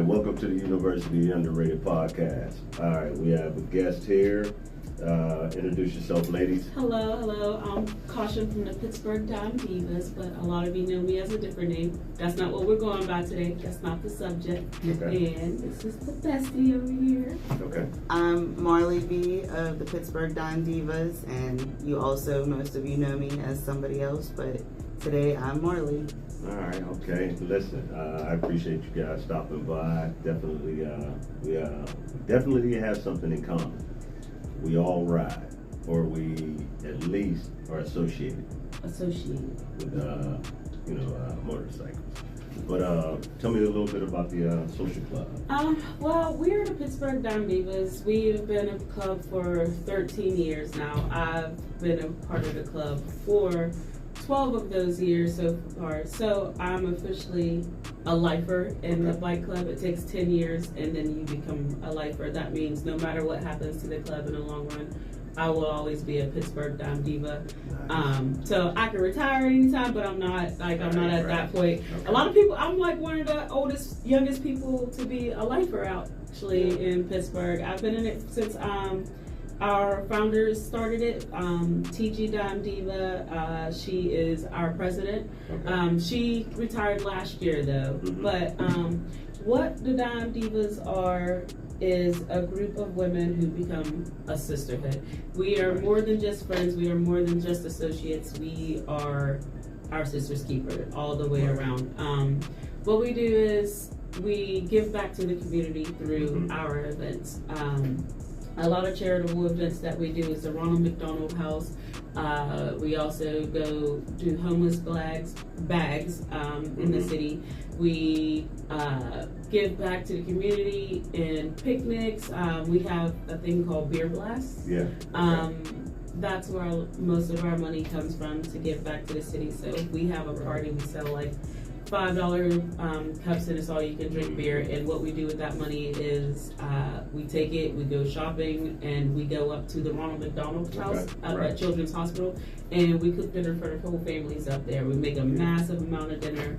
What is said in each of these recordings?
welcome to the University Underrated Podcast. All right, we have a guest here. Introduce yourself, ladies. Hello. I'm Caution from the Pittsburgh Dyme Divaz, but a lot of you know me as a different name. That's not what we're going by today. That's not the subject. Okay. And this is the bestie over here. Okay. I'm Marley B of the Pittsburgh Dyme Divaz, and most of you know me as somebody else, but today I'm Marley. All right. Okay. Listen, I appreciate you guys stopping by. Definitely, we definitely have something in common. We all ride, or we at least are associated with, motorcycles. But tell me a little bit about the social club. Well, we're the Pittsburgh Dyme Divaz. We've been a club for 13 years now. I've been a part of the club for 12 of those years so far. So I'm officially a lifer in the bike club. It takes 10 years and then you become a lifer. That means no matter what happens to the club in the long run, I will always be a Pittsburgh Dyme Diva. Nice. So I can retire anytime, but I'm not at that point. Okay. A lot of people, I'm like one of the youngest people to be a lifer actually in Pittsburgh. I've been in it since our founders started it. TG Dyme Diva, she is our president. Okay. She retired last year though. Mm-hmm. But what the Dyme Divas are is a group of women who become a sisterhood. We are more than just friends. We are more than just associates. We are our sister's keeper all the way around. What we do is we give back to the community through our events. A lot of charitable events that we do is the Ronald McDonald House. We also go do homeless bags in the city. We give back to the community in picnics. We have a thing called Beer Blast. Yeah. That's where most of our money comes from to give back to the city. So if we have a party, we sell like $5 cups and it's all you can drink beer. And what we do with that money is we take it, we go shopping, and we go up to the Ronald McDonald House at Children's Hospital, and we cook dinner for the whole families up there. We make a massive amount of dinner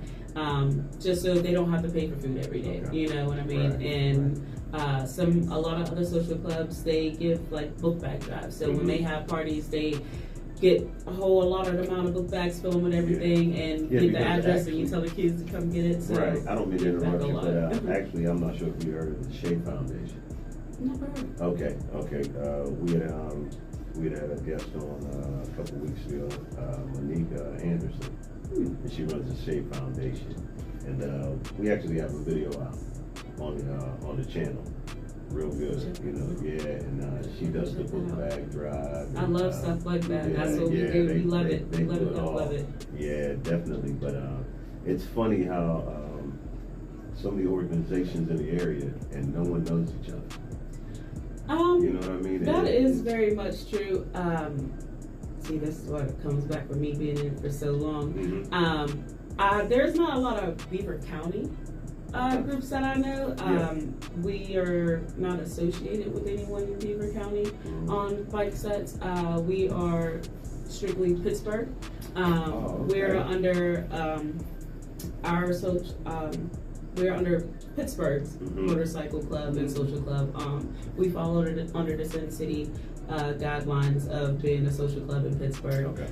just so they don't have to pay for food every day. Okay. You know what I mean? A lot of other social clubs, they give like book bag drives. So when they have parties, they get a lot of amount of book bags, fill them with everything, and get the address, and you tell the kids to come get it. So I don't mean to interrupt you, but actually, I'm not sure if you heard of the Shea Foundation. Never heard. Okay. We had a guest on a couple weeks ago, Monique Anderson, and she runs the Shea Foundation, and we actually have a video out on the channel. Real good, and she does the book bag drive. I love stuff like that. That's what we do. We love it. We love it. Yeah, definitely. But it's funny how some of the organizations in the area and no one knows each other. You know what I mean? That is very much true. See, this is what comes back from me being in it for so long. Mm-hmm. There's not a lot of Beaver County groups that I know. We are not associated with anyone in Beaver County on bike sets. We are strictly Pittsburgh. We're under we're under Pittsburgh's motorcycle club and social club. We follow under the Sin City guidelines of being a social club in Pittsburgh. Okay.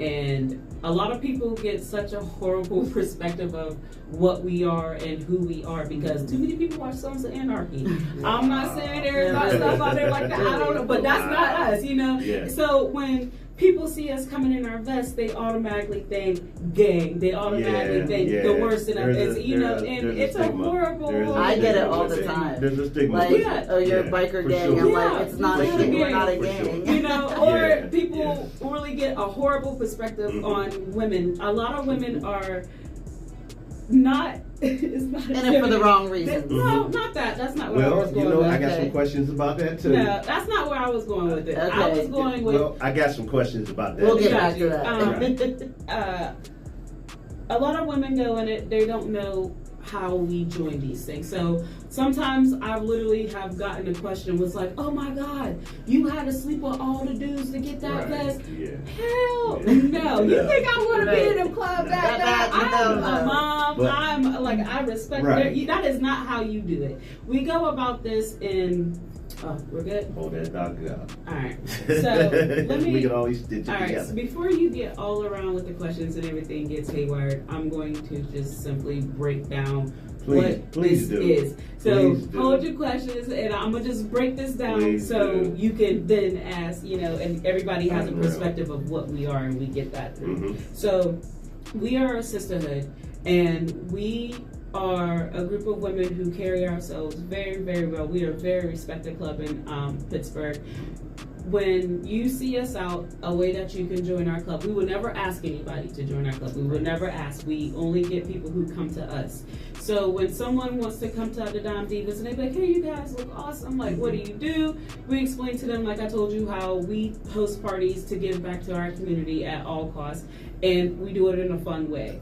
And a lot of people get such a horrible perspective of what we are and who we are because too many people watch Sons of Anarchy. I'm not saying there's not stuff out there like that. I don't know, but that's not us, you know. Yeah. So when people see us coming in our vests, they automatically think gang. They automatically think the worst in us. It's a horrible. I get it all the time. There's a stigma. Like, oh, you're a biker gang. Sure. I'm like, it's not a gang. We're not a gang. You know, or people really get a horrible perspective on women. A lot of women are not. It's not in it for the wrong reason. No, not that. That's not where I was going with it. I got some questions about that too. No, that's not where I was going with it. I was going with. Well, I got some questions about that. We'll get back to that. A lot of women go in it. They don't know how we join these things. So sometimes I literally have gotten a question was like, oh my God, you had to sleep with all the dudes to get that vest? Yeah. Hell Yeah. no. You think I want to be in a club that bad? I'm a mom. But, I'm like, I respect that is not how you do it. We go about this in, we're good? Hold that doctor out. All right. So let me. We can always stitch it all right. together. So before you get all around with the questions and everything gets haywire, I'm going to just simply break down what this is. So hold your questions, and I'm gonna just break this down so you can then ask. And everybody has a perspective of what we are, and we get that through. Mm-hmm. So we are a sisterhood, and we are a group of women who carry ourselves very, very well. We are a very respected club in Pittsburgh. When you see us out, a way that you can join our club, we would never ask anybody to join our club. We would never ask. We only get people who come to us. So when someone wants to come to the Dyme Divaz and they be like, hey, you guys look awesome, like, what do you do? We explain to them, like I told you, how we host parties to give back to our community at all costs, and we do it in a fun way.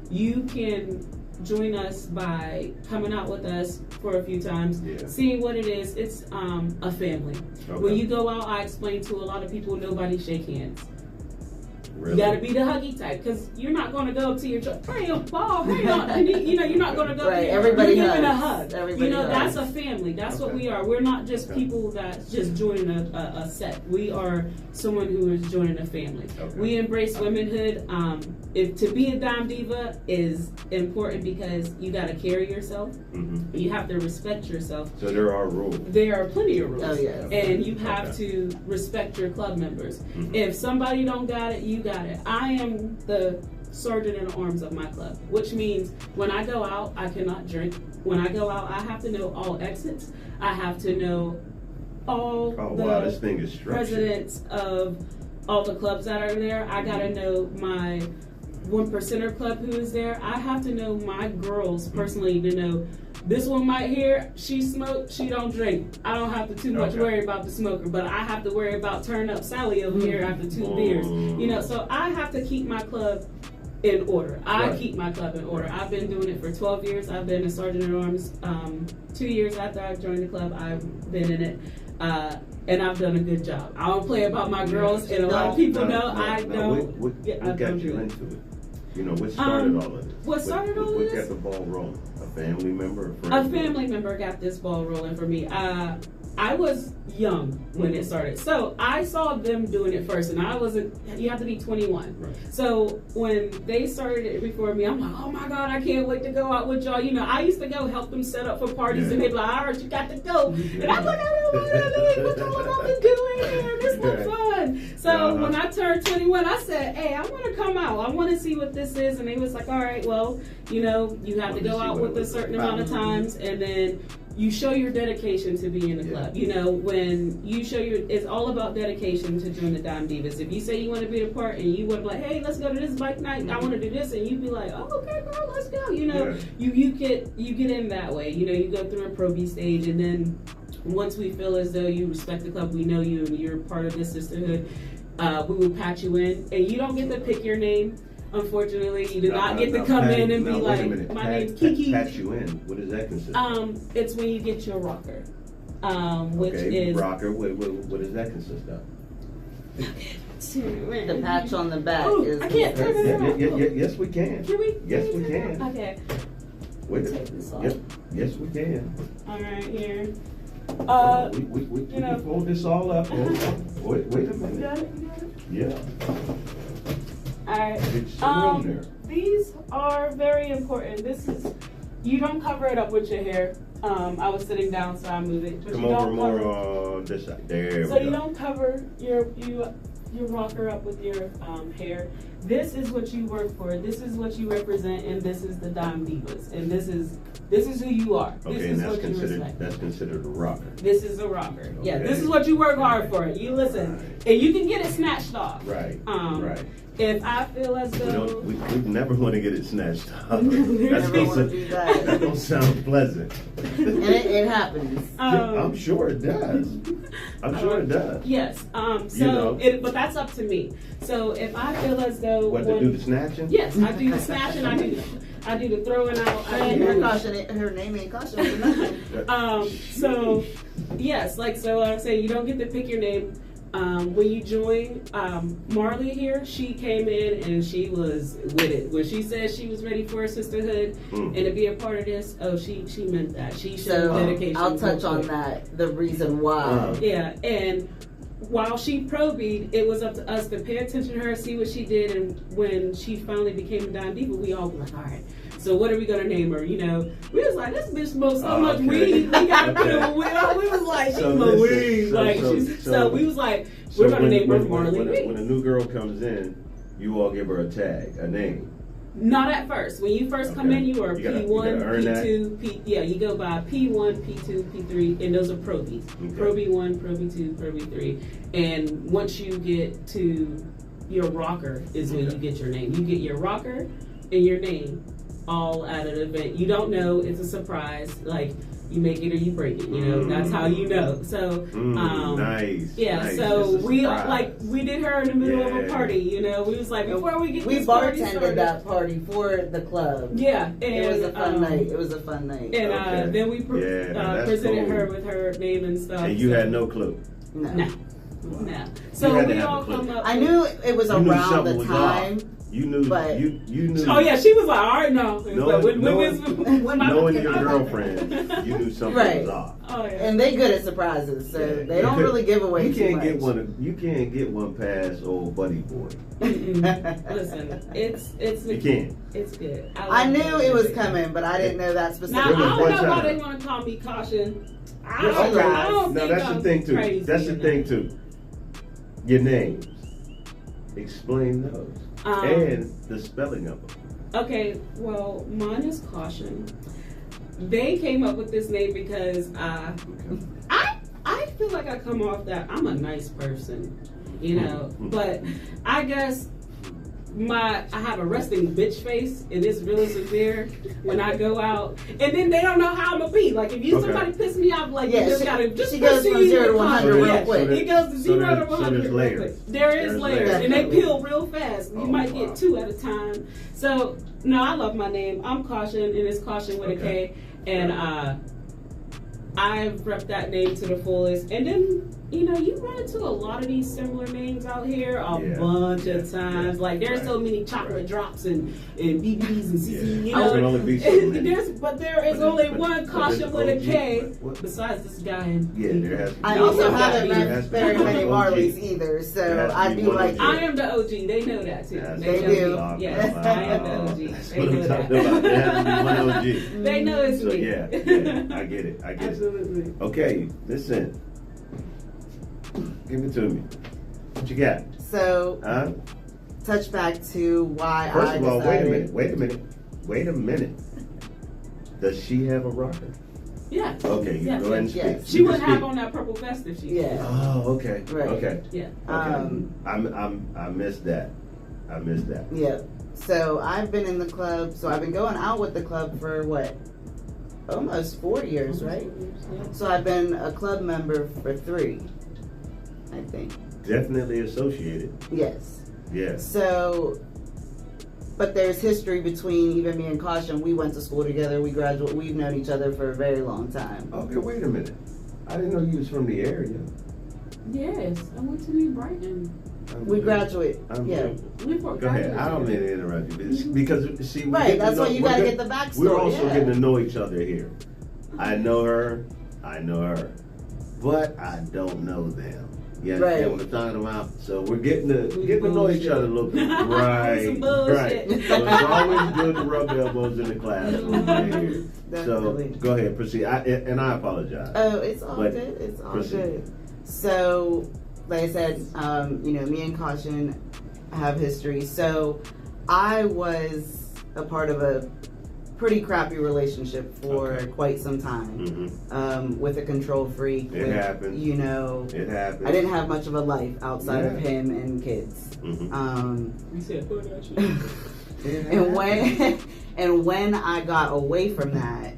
You can join us by coming out with us for a few times, seeing what it is. It's a family. Okay. When you go out, I explain to a lot of people, nobody shake hands. Really? You got to be the huggy type, because you're not going to go up to your truck, hey, ball, hey, you're not going to go. Right, everybody you're giving hugs. a hug. That's a family. That's what we are. We're not just people that's just joining a set. We are someone who is joining a family. Okay. We embrace womanhood. If to be a Dyme Diva is important because you got to carry yourself. Mm-hmm. You have to respect yourself. So there are rules. There are plenty of rules. Oh, yes. And you have to respect your club members. Mm-hmm. If somebody don't got it, you got it. I am the sergeant in the arms of my club, which means when I go out, I cannot drink. When I go out, I have to know all exits. I have to know all this thing is presidents of all the clubs that are there. I gotta know my 1%er club who is there. I have to know my girls personally to know this one right here, she smoked, she don't drink. I don't have to too much worry about the smoker, but I have to worry about turn up Sally over here after 2 beers. So I have to keep my club in order. I keep my club in order. I've been doing it for 12 years. I've been a sergeant at arms 2 years after I joined the club. I've been in it. And I've done a good job. I don't play about my girls, and a lot of people know I don't. What got you into it? What started all of this? What started all of this? What got the ball rolling? A family member? A family member got this ball rolling for me. I was young when it started. So I saw them doing it first, and I wasn't, you have to be 21. Right. So when they started it before me, I'm like, oh my God, I can't wait to go out with y'all. I used to go help them set up for parties, and they'd be like, all right, you got to go. And I'm like, I don't want to do it. What y'all about to do in here? This looks fun. So when I turned 21, I said, hey, I want to come out. I want to see what this is. And they was like, all right, well, you have to go out with a certain amount of times, and then you show your dedication to be in the club. When you show it's all about dedication to join the Dyme Divaz. If you say you want to be a part and you want to be like, hey, let's go to this bike night, I want to do this, and you'd be like, oh, okay, girl, let's go. You get in that way. You go through a probie stage, and then once we feel as though you respect the club, we know you and you're part of this sisterhood, we will patch you in, and you don't get to pick your name. Unfortunately, you do not get to come in and be like, my name's Kiki. Patch you in. What does that consist of? It's when you get your rocker, which is rocker. What does that consist of? The patch on the back is. I can't turn it around. Yes, we can. Can we? Yes, we can. Okay. Wait take this off. Yes, we can. All right, here. We can fold this all up. Wait a minute. You got it? Yeah. All right. It's room there. These are very important. You don't cover it up with your hair. I was sitting down, so I moved it. But Come over more on this side. There we go. So you don't cover your rocker up with your hair. This is what you work for. This is what you represent, and this is the Dyme Divaz, and this is who you are. Okay, this and is that's what considered a rocker. This is a rocker. Okay. Yeah, this is what you work hard for. You listen, and you can get it snatched off. Right. Right. If I feel as though we never want to get it snatched off. That don't sound pleasant. And it happens. I'm sure it does. I'm sure it does. Yes. But that's up to me. So if I feel as though to do the snatching? Yes, I do the snatching. I do the throwing out. Her name ain't Caution for nothing. So yes, like so I say you don't get to pick your name. When you join, Marley here, she came in and she was with it. When she said she was ready for a sisterhood and to be a part of this, she meant that. She showed dedication. I'll touch on that, the reason why. Yeah, and while she probeed, it was up to us to pay attention to her, see what she did, and when she finally became a Dyme Diva, we all were like, all right, so what are we gonna name her? You know, we was like, this bitch smokes so much weed. We got to we was like, she smokes weed. So we was like, we're gonna name her Marley. When a new girl comes in, you all give her a tag, a name. Not at first. When you first come in, you are P1, P2, you go by P1, P2, P3, and those are probies. Okay. Proby 1, Proby 2, Proby 3. And once you get to your rocker is when you get your name. You get your rocker and your name all at an event. You don't know, it's a surprise. Like, you make it or you break it, you know, that's how you know. So, nice. Yeah, nice. So we did her in the middle of a party, you know. We was like, before we get this party started. We bartended that party for the club. Yeah. And, it was a fun night. It was a fun night. And then we presented her with her name and stuff. And you had no clue? No. So we all come up. I knew it was around the time. You knew, but you knew. Oh yeah, she was like, all right, no. Knowing your girlfriend, you knew something was off. Oh yeah. And they good at surprises, so they don't really give away too much. You can't get one past old buddy boy. Listen, it's you can't. It's good. I knew it was coming, but I didn't know that specifically. Now I don't know why they want to call me Caution. I don't no, that's the thing too. Crazy, that's the thing too. Your names. Explain those. And the spelling of them. Okay, well, mine is Caution. They came up with this name because I feel like I come off that I'm a nice person, you know, but I guess I have a resting bitch face, and it's really severe when I go out, and then they don't know how I'm gonna be. Like if somebody piss me off, like you just gotta she goes from 0 to 100 real quick. It goes to 0 to 100 real quick. There's layers, and they peel real fast. You might get 2 at a time. So no, I love my name. I'm Caution, and it's Caution with a K, and I've repped that name to the fullest. And then, you know, you run into a lot of these similar names out here a bunch of times. Like, there's so many chocolate drops and BBs and CC, you know. But there is only one Caution with a K besides this guy. There has to be. I also haven't met very many Marleys either, so I'd be like... I am the OG. They know that, too. They do. Yes, I am the OG. They know that. There has to be one OG. They know it's me. Yeah, I get it. Absolutely. Okay, listen. Give it to me. What you got? So, touch back to why First of all, wait a minute. Does she have a rocker? Yeah. Okay, you go ahead and speak. Yes. She wouldn't have on that purple vest if she did. Oh, okay. Right. Okay. Yeah. Okay. I missed that. Yeah. So I've been in the club. So I've been going out with the club for what? Almost 4 years, right? So I've been a club member for 3, I think. Definitely associated. Yes. Yes. So, but there's history between even me and Caution. We went to school together. We graduated. We've known each other for a very long time. Okay, wait a minute. I didn't know you was from the area. Yes, I went to New Brighton. We graduate. Yeah. Go ahead. I don't mean to interrupt you, because see, that's why you got to get the backstory. We're also getting to know each other here. I know her, but I don't know them. You understand what I'm talking about? So we're getting to know each other a little bit. Right. So it's always good to rub elbows in the classroom right here. So go ahead, proceed. I apologize. Oh, it's all good. It's all good. So, like I said, you know, me and Caution have history. So I was a part of a pretty crappy relationship for quite some time with a control freak. It happened. You know, it happened. I didn't have much of a life outside of him and kids. You said, and when I got away from that,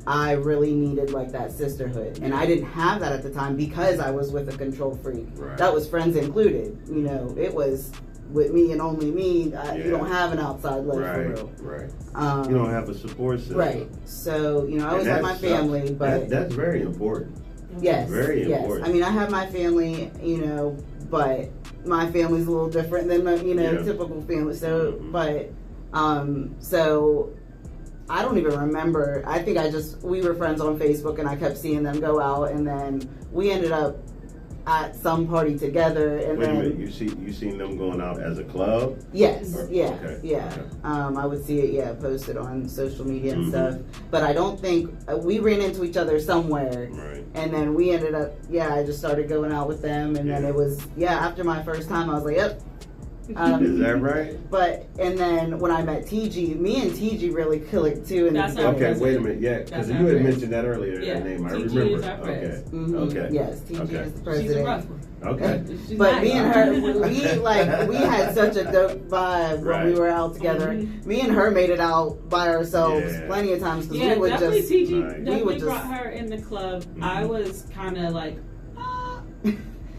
I really needed like that sisterhood, and I didn't have that at the time because I was with a control freak. That was friends included. You know, it was with me and only me, you don't have an outside life right, for real. Right. You don't have a support system. Right. So, you know, I always have my family, but that's very important. Yes. Very important. I mean, I have my family, you know, but my family's a little different than my, you know, typical family. So, but, so I don't even remember. I think we were friends on Facebook and I kept seeing them go out, and then we ended up at some party together. And Wait a minute, you seen them going out as a club? Yes, yeah. Okay. I would see it, posted on social media and stuff. But I don't think we ran into each other somewhere, right. And then we ended up. I just started going out with them, and then it was after my first time, I was like, yep. Is that right? And then when I met TG, me and TG really clicked too. Okay, wait a minute, because you had mentioned that earlier. That name, I TG remember. Is our okay. Okay. Yes, TG is the president. She's a rough one. Okay. But me and her, we had such a dope vibe when we were out together. Me and her made it out by ourselves plenty of times because we would definitely just. TG definitely brought her in the club. I was kind of like,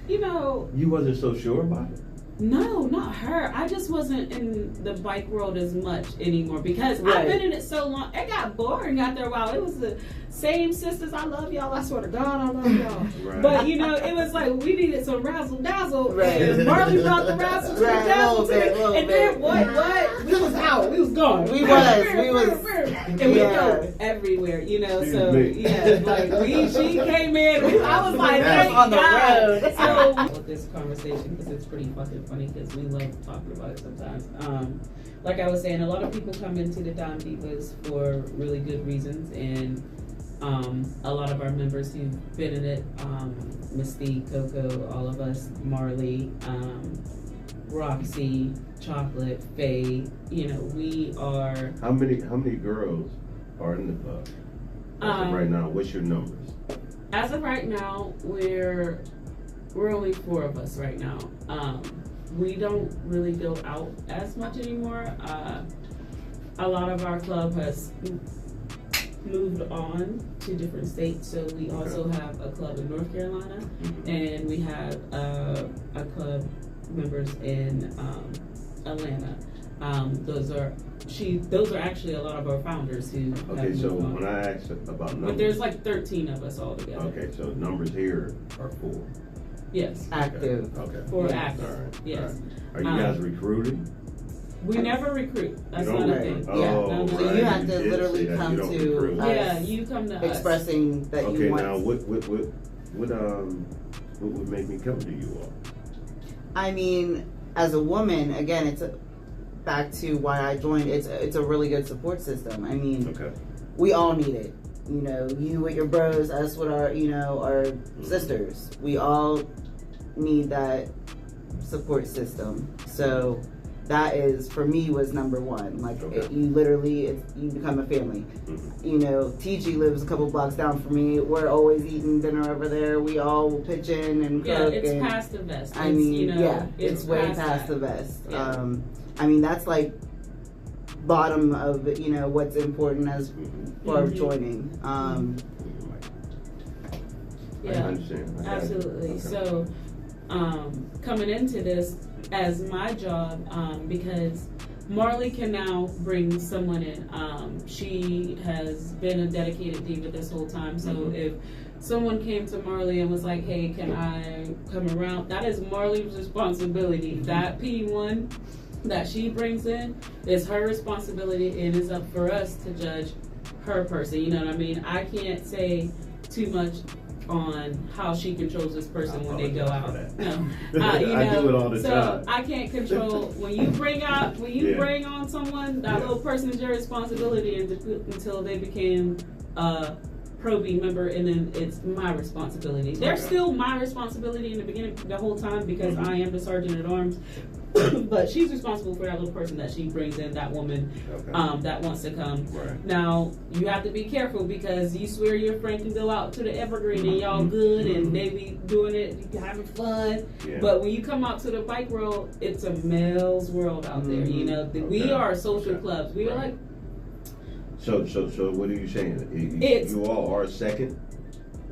you know. You wasn't so sure about it? No, not her. I just wasn't in the bike world as much anymore because I've been in it so long. It got boring after a while. It was the same sisters. I love y'all. I swear to God, I love y'all. Right. But you know, it was like we needed some razzle dazzle. Right. And Marley brought the razzle to the dazzle to it. And then what? We was out. We was gone. We was. And we go everywhere. You know. So like she came in. I was like, thank on the road. So with this conversation because it's pretty fucking funny because we love talking about it sometimes. Like I was saying, a lot of people come into the Dyme Divaz for really good reasons, and a lot of our members who've been in it, Mystique, Coco, all of us, Marley, Roxy, Chocolate, Faye, you know, we are. How many girls are in the club? As of right now, what's your numbers? As of right now, we're only 4 of us right now. We don't really go out as much anymore. A lot of our club has moved on to different states, so we also have a club in North Carolina, and we have a club members in Atlanta. Those are actually a lot of our founders who. Okay, so when I asked about numbers, but there's like 13 of us all together. Okay, so numbers here are 4. Yes. Active. Okay. 4 active. All right. Yes. All right. Are you guys recruiting? We never recruit. That's not a thing. Oh, so you have to literally come to us. You come to us expressing that you want. Okay, now what would make me come to you all? I mean, as a woman, again, back to why I joined. It's a really good support system. I mean, we all need it. You know, you with your bros, us with our sisters. We all need that support system. So that is, for me, was number one. Like, you become a family. You know, TG lives a couple blocks down from me. We're always eating dinner over there. We all will pitch in and cook. Yeah, it's past the best. I mean, it's way past the best. Yeah. I mean, that's like bottom of, what's important as far as joining. I understand. Absolutely. So, coming into this as my job, because Marley can now bring someone in. She has been a dedicated diva this whole time. So if someone came to Marley and was like, hey, can I come around? That is Marley's responsibility. That P1 that she brings in is her responsibility, and it's up for us to judge her person. You know what I mean? I can't say too much on how she controls this person when they go out. No, I do it all the time. So I can't control when you bring on someone. That little person is your responsibility until they became a Pro-B member, and then it's my responsibility. They're still my responsibility in the beginning, the whole time, because I am the sergeant at arms. But she's responsible for that little person that she brings in, that woman that wants to come. Right. Now, you have to be careful because you swear your friend can go out to the Evergreen and y'all good and they be doing it, having fun. Yeah. But when you come out to the bike world, it's a male's world out there. You know, we are social clubs. We are like. So what are you saying? You all are second?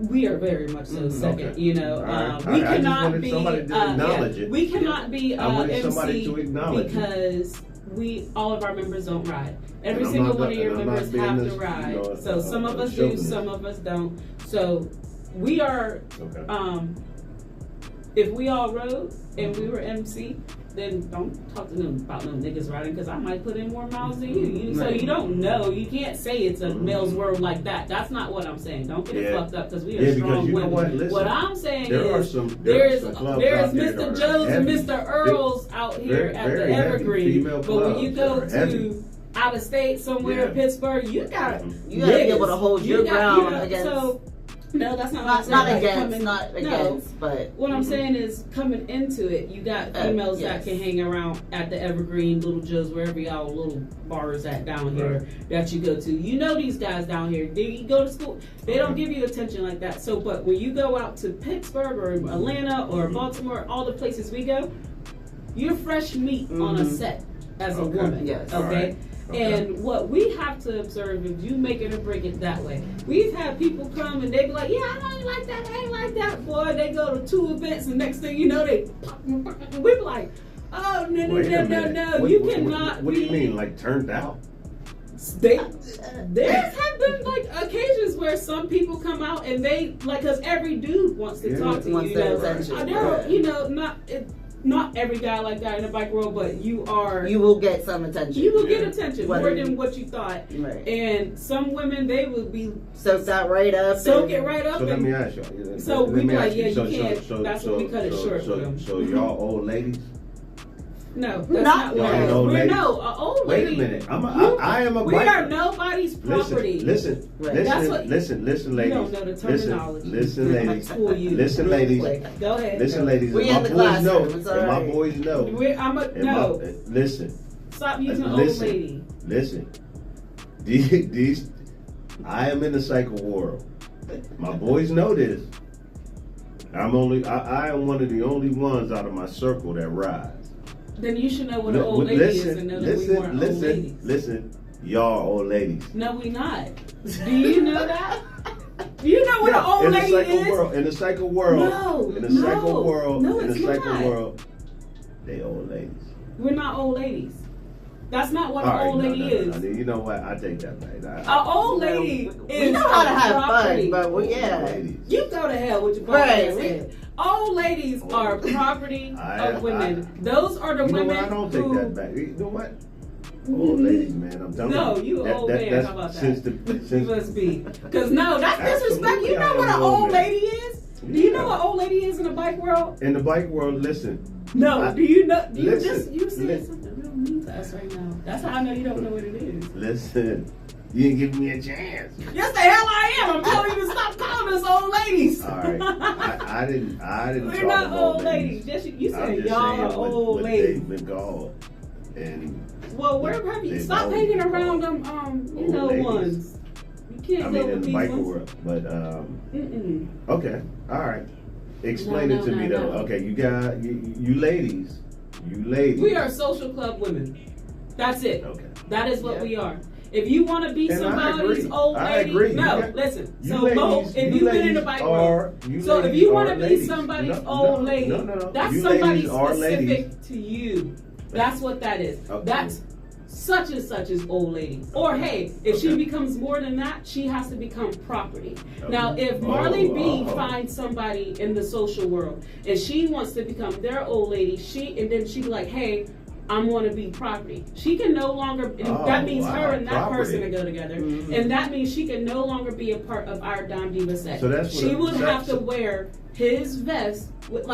we are very much so second. Okay. You know, All right. we I just cannot wanted be. somebody to acknowledge it. We cannot be I wanted somebody MC to acknowledge it. because all of our members don't ride. Every And I'm single not one of your and I'm not members being have this, to ride. you know, So some of us do, chauvinist. some of us don't. So we are. Okay. If we all rode and we were MC, then don't talk to them about no niggas riding because I might put in more miles than you. So you don't know. You can't say it's a male's world like that. That's not what I'm saying. Don't get it fucked up because we are strong because you know women. what? Listen, What I'm saying there's there's some clubs Mr. out there that are Joe's and heavy. Mr. Earls out here Very- at the very heavy Evergreen. female But when you go clubs that are heavy. to out of state somewhere in Yeah. Pittsburgh, you got You gotta be able to hold your ground against. So, no, that's not what I'm Not saying. Like, against, not against, but What I'm saying is, coming into it, you got females that can hang around at the Evergreen, Little Joe's, wherever y'all little bars at down here that you go to. You know these guys down here. They you go to school. They don't give you attention like that. So, but when you go out to Pittsburgh or Atlanta or Baltimore, all the places we go, you're fresh meat on a set as a woman. Yes. Okay. And what we have to observe, if you make it or break it that way, we've had people come and they be like, yeah, I ain't like that, I ain't like that. Boy, they go to 2 events and next thing you know, they pop, we be like, oh, no. You cannot What do you mean, like turned out? There have been like occasions where some people come out and they, like, because every dude wants to talk to you. Wants their attention. You know, not every guy like that in the bike world, but you will get some attention. You will get attention more than what you thought. Right. And some women, they will be soak that right up. Soak it right up. So let me ask you. So we be like, yeah, you can't. That's when we cut it short for them. So y'all old ladies? No, that's not what it is. Old ladies? No, an old Wait lady. a minute. I am a biker. We are nobody's property. Listen, listen, ladies. You don't know the terminology. Listen, ladies. School you. Listen, ladies. Go ahead. Listen, ladies. We in the classroom. My boys know. Listen. Stop using old lady. Listen. These. I am in the cycle world. My boys know this. I am one of the only ones out of my circle that rides. Then you should know what an old lady is and know that we weren't old ladies. Listen, y'all old ladies. No, we not. Do you know that? Do you know what an old lady is? In the cycle world. No. In the cycle world. No, in the it's cycle not. world. They old ladies. We're not old ladies. That's not what an old lady is. No. You know what? I take that back. An old lady is. We know how to have property. fun, but yeah. You go to hell with your bald head. Old ladies are property of women. Those are the women I don't take that back. You know what? Old ladies, man. I'm telling you. No, you old man. How about that? You must be. Because no, that's disrespect. You know what an old lady is? Do you know what old lady is in the bike world? In the bike world, listen. No, do you know? You listen, said something real mean to us right now. That's how I know you don't know what it is. Listen. You didn't give me a chance. Yes, the hell I am. I'm telling you to stop calling us old ladies. All right. I didn't. We're not old ladies. You said y'all are old ladies. They've been called. And well, where have you? Stop hanging around them. Ones. You can't go with these biker ones. world, but okay, all right. Explain it to me though. Okay, you got you ladies. We are social club women. That's it. Okay. That is what we are. If you want to be somebody's old lady, I agree. Listen. So ladies, if you've been in the bike world, so if you want to be somebody's old lady, that's somebody specific to you. That's what that is. Okay. That's such and such is old lady. Or hey, if she becomes more than that, she has to become property. Okay. Now, if Marley B finds somebody in the social world and she wants to become their old lady, and then she be like, hey, I want to be property. She can no longer, that means her and that person to go together. Mm-hmm. And that means she can no longer be a part of our Dyme Divaz set. So she would have to wear his vest with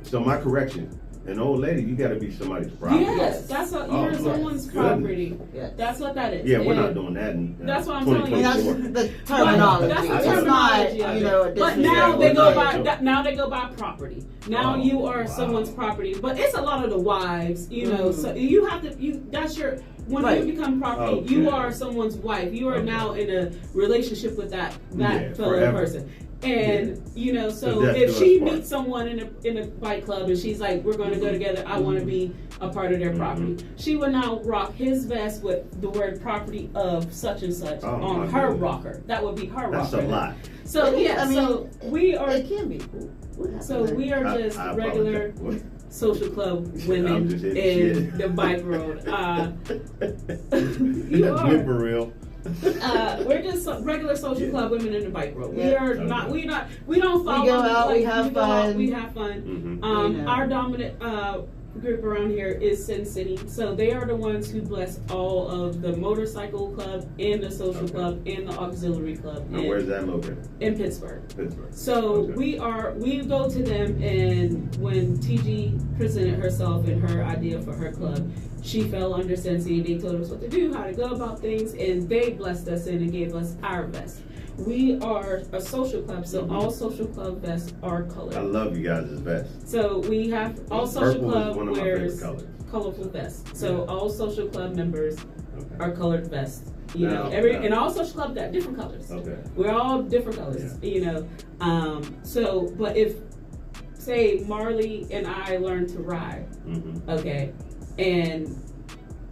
So my correction, an old lady, you got to be somebody's property. Yes, that's what you're someone's property. Yes. That's what that is. Yeah, we're not doing that. That's what I'm telling you. That's the terminology. That's the terminology. It's not, but now they go by. Now they go by property. Now you are someone's property. But it's a lot of the wives, So you have to. That's your. when Right. you become property, Okay. you are someone's wife. You are now in a relationship with that fellow forever. person. And you know, so death if do she us part. meets someone in a bike club and she's like, "We're going to go together. I want to be a part of their property," she will now rock his vest with the word "property of such and such" Oh, on my her goodness. rocker. That would be her That's rocker. a lot. So yeah, I mean, so we are. It can be cool. What happened So there? we are just I regular apologize. What? social club I'm women just in hitting shit. the bike world. You That's are. for real. We're just regular social club women in the bike world. We Yeah. are not. We don't follow. go out, we like, have go out, fun. we have fun. Mhm. You know. Our dominant group around here is Sin City. So they are the ones who bless all of the motorcycle club and the social Okay. club and the auxiliary club Now, where's that located? in Pittsburgh. Pittsburgh. So Okay. we go to them, and when TG presented herself and her idea for her club, she fell under Sin City. They told us what to do, how to go about things, and they blessed us in and gave us our vest. We are a social club, so all social club vests are colored. I love you guys' best. So we have all social Purple club is one of my favorite wears colors. colorful vests. So all social club members Okay. are colored vests. You Now- know, now- and all social clubs got different colors. Okay. We're all different colors. You know, so but if say Marley and I learn to ride, Mm-hmm. okay, and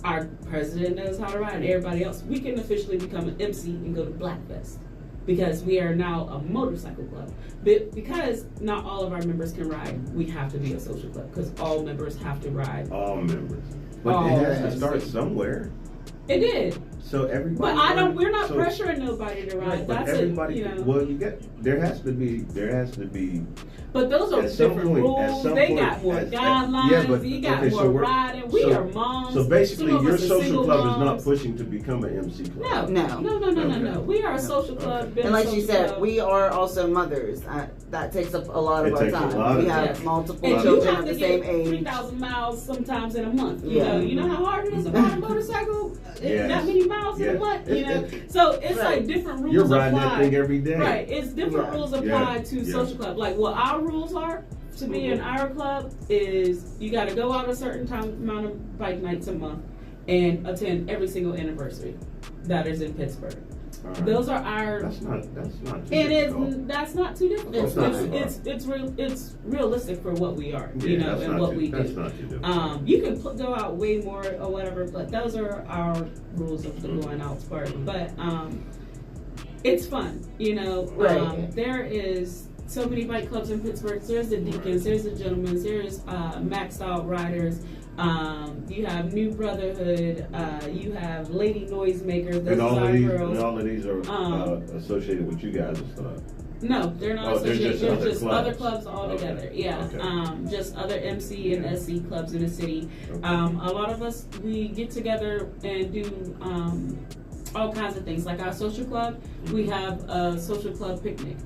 our president knows how to ride, and everybody else, we can officially become an MC and go to Black Vest. Because we are now a motorcycle club. But because not all of our members can ride, we have to be a social club because all members have to ride. All members. But All it has to members. start somewhere. It did. So everybody. But I don't, we're not so- pressuring nobody to ride. Right, but That's everybody. you know. Well, you get. There has to be. But those are at some different point- rules. at some They point- got more at- guidelines. yeah, but- you got okay, so more we're- riding. We so- are moms. So basically, Some of your us are social single club is not moms. pushing to become an MC club. No. Okay. We are a social club. Okay. been And like social she said, club. we are also mothers. That takes up a lot of It our takes a time. lot We of have time. multiple And you children have of to the same get age. 3,000 miles sometimes in a month. Yeah. You know how hard it is to ride a motorcycle? Yes. That many miles in a Yes. month, you know? So it's Right. like different rules You're riding apply. that thing every day. Right, it's different Right. rules apply Yeah. to Yeah. social club. Like what our rules are to be in our club is you got to go out a certain amount of bike nights a month and attend every single anniversary that is in Pittsburgh. All right. Those are our. That's not too It difficult. is. That's not too difficult. It's not. It's realistic for what we are, Yeah, you know, that's and not what too- we that's do. not too difficult. You can go out way more or whatever, but those are our rules of the going out part. But it's fun, you know. Right. There is so many bike clubs in Pittsburgh. There's the Deacons, there's the Gentlemen's, there's Maxed Out Riders. You have New Brotherhood. You have Lady Noisemakers. Those And are our and girls. all of these are associated with you guys and stuff. No, they're not Oh, they're associated. just They're other just clubs. other clubs altogether. Okay. Yeah. Okay. Just other MC and Yeah. SC clubs in the city. Okay. A lot of us, we get together and do all kinds of things. Like our social club, we have a social club picnic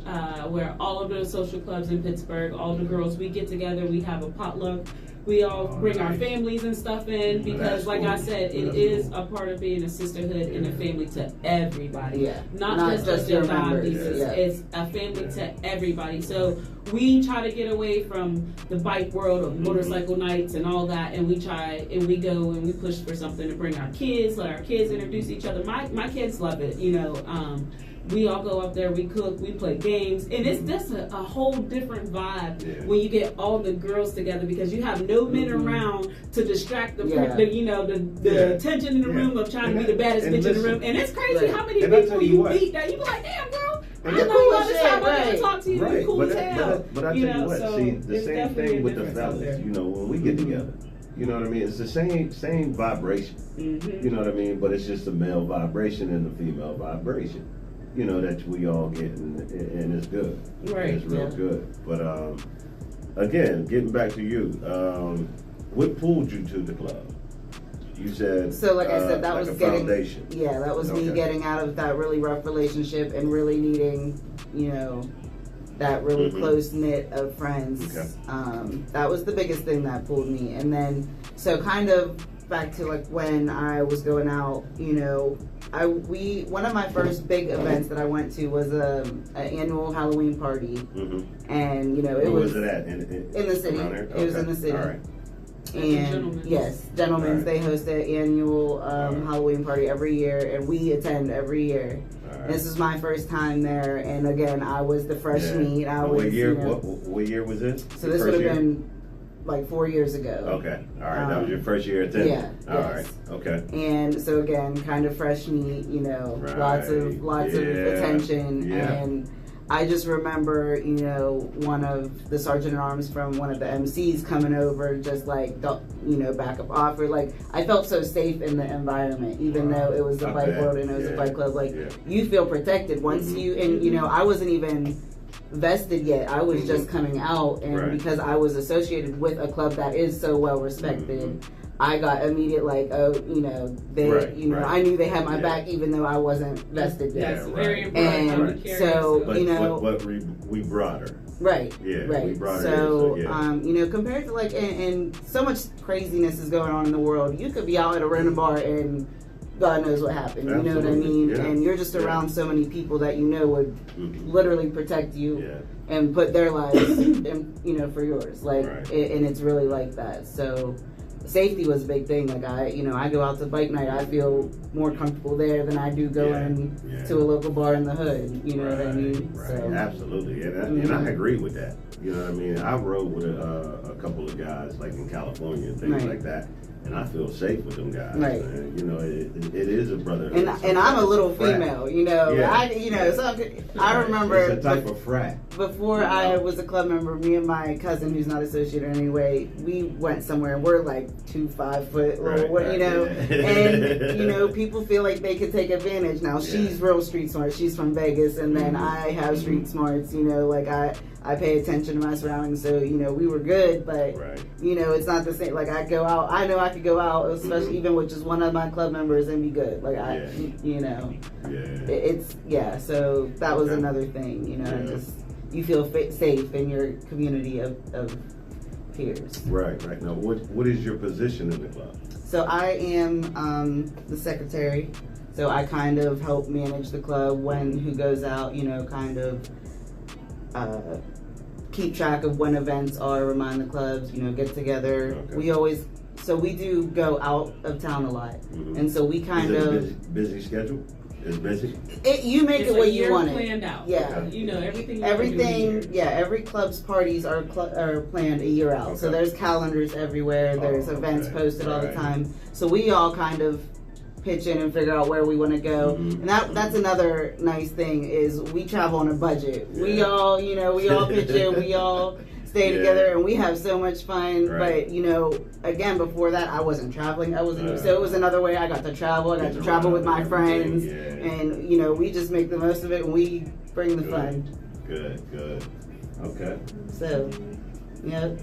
where all of the social clubs in Pittsburgh, all the girls, we get together. We have a potluck. We all bring our nice. families and stuff in because, That's like cool. I said, it That's is cool. a part of being a sisterhood and a Yeah. family to everybody. Yeah. Not Not just just the your Dyme members, Divas. yeah. It's a family Yeah. to everybody. So we try to get away from the bike world of motorcycle nights and all that, and we try and we go and we push for something to bring our kids, let our kids introduce each other. My kids love it, you know. We all go up there, we cook, we play games, and it's just a whole different vibe Yeah. when you get all the girls together because you have no men around to distract the Yeah. Yeah. tension in the Yeah. room of trying to And be the baddest and bitch in the listen. room. And it's crazy Right. how many And I people tell you you what. meet that you be like, damn girl, I And didn't you're know you cool all as this shit, time. I right. didn't talk to you. You're cool as hell. But I tell you what, so see, the it's same definitely thing a with the difference out fellas, there. you know, when we get together, you know what I mean? It's the same vibration, Mhm. you know what I mean? But it's just a male vibration and a female vibration, you know, that we all get, and it's good. Right. It's real Yeah. good. But again, getting back to you, what pulled you to the club? You said, So, like I said, that like was a getting. foundation. Yeah, that was me Okay. getting out of that really rough relationship and really needing, you know, that really Mhm. close knit of friends. Okay. That was the biggest thing that pulled me. And then, so kind of back to like when I was going out, you know, one of my first big events that I went to was an annual Halloween party, Mm-hmm. and you know Where was it at? In in the city. around there? It was Okay. in the city. All right. And yes, Gentlemen's, they host an annual Halloween party every year, and we attend every year. This is my first time there, and again, I was the fresh meat. What year? What year was this? So this would have been like 4 years ago. Okay, all right, that was your first year attending. Yeah. All right, okay. And so again, kind of fresh meat, lots of attention, and I just remember, one of the sergeant at arms from one of the MCs coming over, just like, back up offer. Like, I felt so safe in the environment, even though it was the bike world and it was a bike club. Like, you feel protected once I wasn't even vested yet. I was just coming out, and because I was associated with a club that is so well respected, I got immediate I knew they had my back even though I wasn't vested yet. That's very important. And so, but we brought her. Right. Yeah. Right. We brought so, her. So, compared to and so much craziness is going on in the world. You could be out at a random bar and God knows what happened. Absolutely. You know what I mean? Yeah. And you're just around so many people that would literally protect you and put their lives in, for yours. And it's really like that. So safety was a big thing. Like I go out to bike night, I feel more comfortable there than I do going to a local bar in the hood. You know what I mean? Right. So, Absolutely. And I agree with that. You know what I mean? I rode with a couple of guys like in California and things like that. And I feel safe with them guys. Right. It is a brotherhood. And I'm a little female, I remember it's a type of frat. Before I was a club member, me and my cousin, who's not associated anyway, we went somewhere and we're like 2 5-foot, and people feel like they could take advantage. Now she's real street smart. She's from Vegas, and then I have street smarts. I pay attention to my surroundings, so we were good, but it's not the same. Like I go out, I know I could go out, especially even with just one of my club members, and be good. Like So that was another thing. You feel safe in your community of peers. Right. Now, what is your position in the club? So I am the secretary. So I kind of help manage the club who goes out. Kind of. Keep track of when events are, remind the clubs, get together. Okay. We do go out of town a lot. And so we kind of... busy schedule? It's busy? You make it what you want it. Planned out. Yeah. Everything, every club's parties are planned a year out. Okay. So there's calendars everywhere, there's events posted all the time. So we all kind of pitch in and figure out where we want to go, and that's another nice thing is we travel on a budget. We all pitch in, we all stay together, and we have so much fun. But again, before that, I wasn't traveling. So it was another way I got to travel. I got to travel with my friends, and we just make the most of it, and we bring the fun. Good. Okay. So, yeah.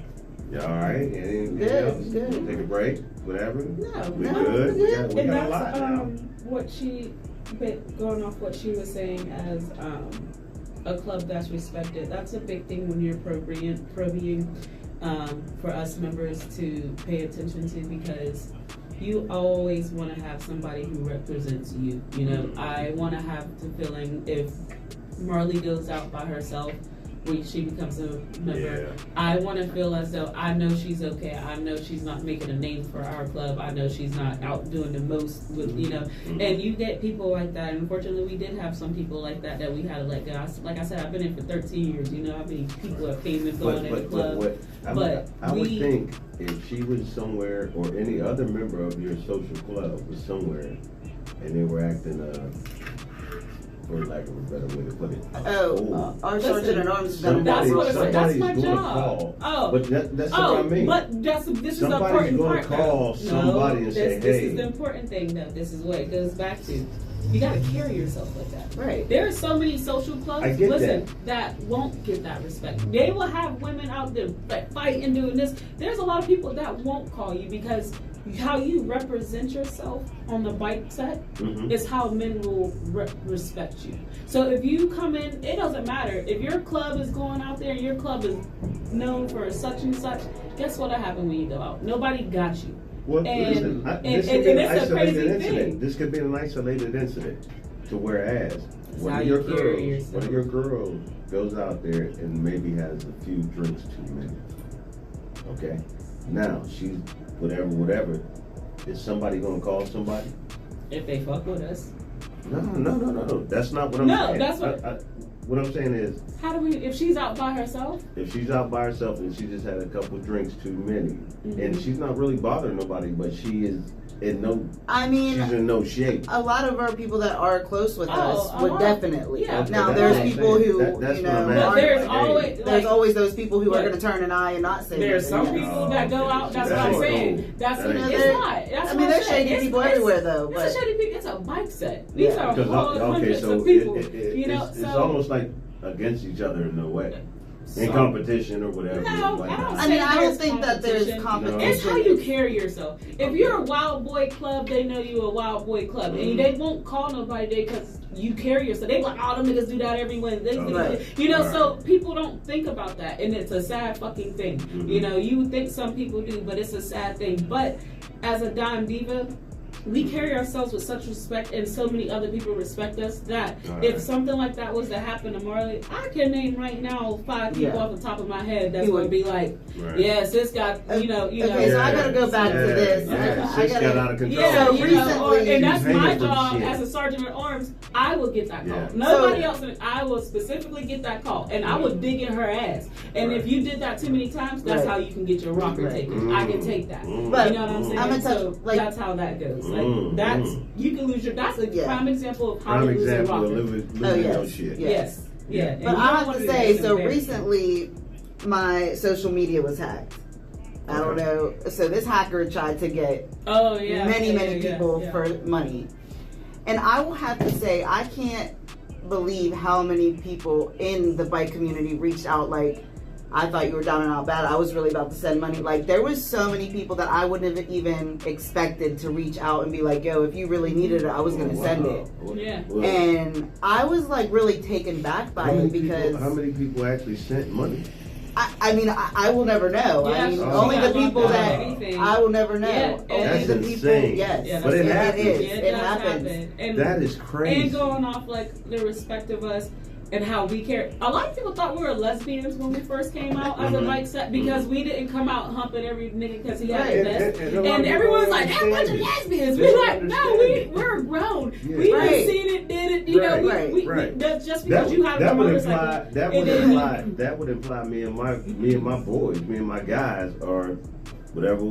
Yeah, all right. Anything else? Good. Take a break, whatever. No, we good. We got a lot now. Going off what she was saying as a club that's respected. That's a big thing when you're probying for us members to pay attention to, because you always want to have somebody who represents you. I want to have the feeling if Marley goes out by herself, when she becomes a member, I want to feel as though I know she's okay. I know she's not making a name for our club. I know she's not out doing the most with, and you get people like that. And unfortunately, we did have some people like that we had to let go. Like I said, I've been in for 13 years. How many people have came and gone in the club. I would think if she was somewhere, or any other member of your social club was somewhere, and they were acting for lack of a better way to put it. Our sergeant at arms is that's my job. But that's what I mean. But this is the important part. Somebody's going to call somebody and say, hey. This is the important thing, though. This is what it goes back to. You got to carry yourself like that. Right. There are so many social clubs, that won't get that respect. They will have women out there fighting and doing this. There's a lot of people that won't call you because how you represent yourself on the bike set is how men will respect you. So if you come in, it doesn't matter. If your club is going out there and your club is known for such and such, guess what'll happen when you go out? Nobody got you. Well, listen, this could be an isolated incident. This could be an isolated incident. To whereas one of your girls goes out there and maybe has a few drinks too many. Okay? Now she's whatever. Is somebody gonna call somebody? If they fuck with us. No. That's not what I'm saying. No, that's what. What I'm saying is, How do we? If she's out by herself. if she's out by herself and she just had a couple drinks too many, and she's not really bothering nobody, but she is in no. I mean, she's in no shape. a lot of our people that are close with us would definitely. Yeah. Now Okay, there's that's people what I'm who saying. That's you what know. I'm But asking. there's Like, always There's always those people who are Yeah. going to turn an eye and not say There's nothing. some Yes. people that go out. That's what That I'm ain't saying. cool. That's That what ain't it's cool. not. That's I what mean, I'm there's saying. shady people everywhere, though. It's a But shady people. It's a bike set. These are Because hundreds so of people. it's so almost like against each other in a way, in So- competition or whatever. No, like I don't that. I mean, I don't There's think that there's competition. competition. It's how you carry yourself. If you're a wild boy club, they know you a wild boy club, and they won't call nobody because you carry yourself. They be like, oh, them niggas do that every Wednesday. Right. You know, Right. so people don't think about that, and it's a sad fucking thing. You know, you would think some people do, but it's a sad thing. But as a Dyme Diva, we carry ourselves with such respect, and so many other people respect us that if something like that was to happen to Marley, I can name right now 5 people off the top of my head that's going to be like, yes, this guy, you know. Okay, so I got to go back to this. I got out of control. Yeah, So you know, recently- and that's She's my hanging from job shit. as a sergeant at arms. I will get that call. Yeah. Nobody So- else. I will specifically get that call, and I will dig in her ass. And if you did that too many times, that's how you can get your rocker taken. I can take that. But you know what I'm saying? I'm gonna touch, So like- that's how that goes. Like that's you can lose your. That's a prime example of how Prime to lose a example of rocker. losing yes. your shit. Yes. Yeah. And But you I don't have wanna to do that. say, It's so embarrassing. recently, my social media was hacked. I don't know. So this hacker tried to get Oh yeah. many people yeah. for money. And I will have to say, I can't believe how many people in the bike community reached out like, I thought you were down and out bad. I was really about to send money. Like, there was so many people that I wouldn't have even expected to reach out and be like, yo, if you really needed it, I was going to send it. Yeah. And I was like really taken back by it because how many people actually sent money? I mean, I will never know. Yeah, I mean, she only the got people locked that out of anything. I will never know. Yeah, Only that's the people. insane. Yes, Yeah, But it happens. It is. Yeah, It does happens. happen. And, That is crazy. And going off like the respect of us and how we care. A lot of people thought we were lesbians when we first came out as a bike set because we didn't come out humping every nigga because he had a vest. And everyone's like, "That bunch of lesbians." We're like, "No, we're grown. Yeah. We Right. done seen it, did it. You know, we that's just because you have a that would motorcycle. imply that would imply me and my boys, me and my guys are whatever.